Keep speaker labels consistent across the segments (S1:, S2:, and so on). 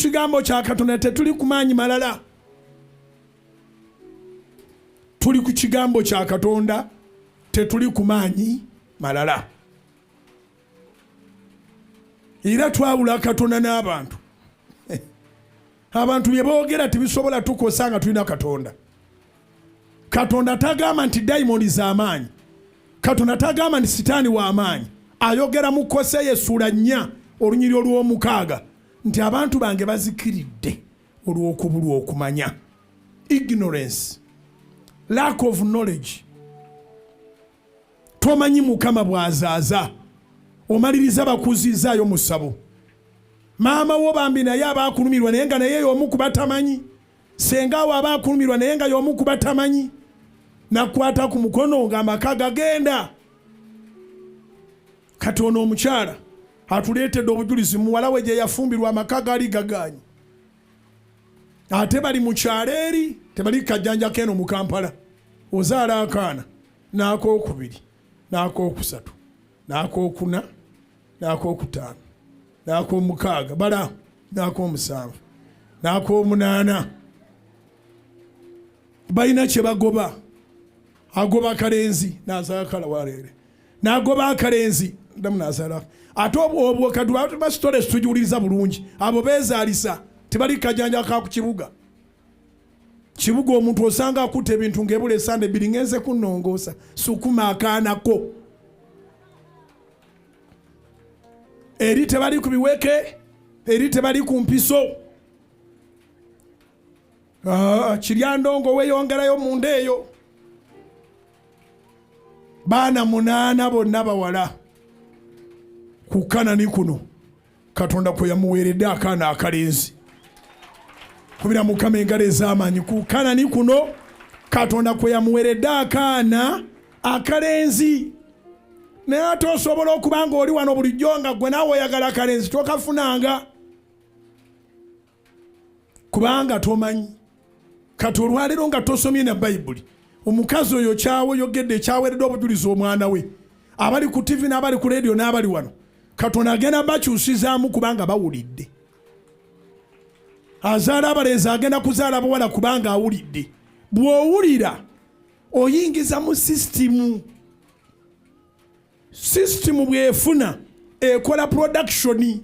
S1: kigambo kya Katonda, tetuli ku maanyi malala. Tuli ku kigambo kya Katonda, tetuli ku maanyi malala. Era twawula Katonda n'abantu. Abantu bye boogera tebisobola tukosa nga tulina Katonda. Katonda tagamba nti diamond z'amaanyi. Katonda tagamba nti sitaani w'amaanyi. Ayogera mu Koseya essula 4 olunyiri olw'omukaaga nti abantu bange bazikiridde olw'okubulwa okumanya. Ignorance, lack of knowledge. Tomanyi Mukama bw'azaaza, omaliriza bakuzizaayo mu ssabo. Maama wo bambi naye abaakulumirwa naye nga naye y'omu ku batamanyi. Senga wo abaakulumirwa naye nga y'omu ku batamanyi. Nakwata ku mukono ng'amaka gagenda. Kati ono omukyala atuleetedde obujulizi muwala we gye yafumbirwa amaka gaali gagaanyi. Ate bali mu kyalo eri, tebali kajjanja keno mu Kampala. Ozaala akaana n'akookubiri n'akookusatu n'akookuna n'akookutaano n'akoomukaaga bala n'akoomusanvu n'akoomunaana. Balina kye bagoba. Agoba akalenzi n'azaala kalawaleere, n'agoba akalenzi ndamu n'azaala. Ate obwo kati basitole situjuliza bulungi. Abo beezaalisa tebali kajjanja ka ku kibuga. Kibuga omuntu osanga akutte ebintu ng'ebula esande bbiri ngenze kunnongoosa sukuma akaanako. Eri tebali ku biweke, eri tebali ku mpiso. Kiryandongo weeyongerayo mu nda eyo. Baana 8 bonna bawala. Ku Kanani kuno Katonda kwe yamuweeredde akaana akalenzi. Kubira Mukama engalo ez'amaanyi. Ku Kanani kuno Katonda kwe yamuweeredde akaana akalenzi. Naye ate osobola okuba nga oli wano bulijjo nga gwe naawe oyagala akalenzi tokafunanga. Kubanga tomanyi. Kati olwaleero nga tosomye na Bayibuli, omukazi oyo kyawoyogedde ekyaweeredde obujulizi omwana we, abali ku TV n'abali ku radio n'abali wano, Katonda agenda bakyusizaamu kubanga bawulidde. Azaala abalenzi agenda kuzaala bawala kubanga awulidde. Bw'owulira oyingiza mu sisitimu. Sisitimu bw'efuna ekola production.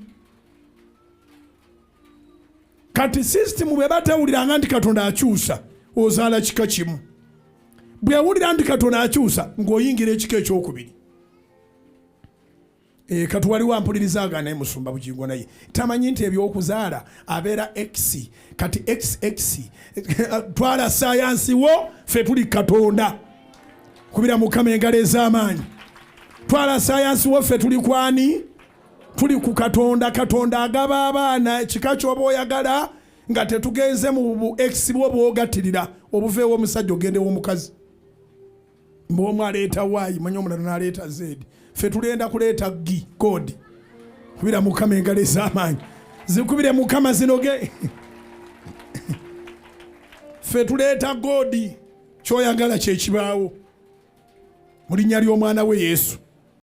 S1: Kati sisitimu bwe batawuliranga nti Katonda akyusa, ozaala kika kimu. Bwewulira nti Katonda akyusa, ng'oyingira ekika ekyokubiri. Kati waliwo ampulirizaga naye Musumba Bujjingo naye tamanyi nti ebyokuzaala abeera X. Kati XX twala sayansi wo, ffe tuli Katonda. Kubira Mukama engalo ez'amaanyi. Twala sayansi wo, ffe tuli kwani? Tuli ku Katonda. Katonda agaba abaana ekika ky'oba oyagala nga tetugenze mu X bwo bw'ogattirira obuveewo omusajja ogende w'omukazi. Mb'omu aleeta Y, manyi omulala n'aleeta Z. Ffe tulenda kuleeta G, code. Kubira Mukama engalo ez'amaanyi. Zikubire Mukama zinoge. Ffe tuleeta godi. Ky'oyagala kye kibaawo. Mu linnya ly'omwana we Yesu.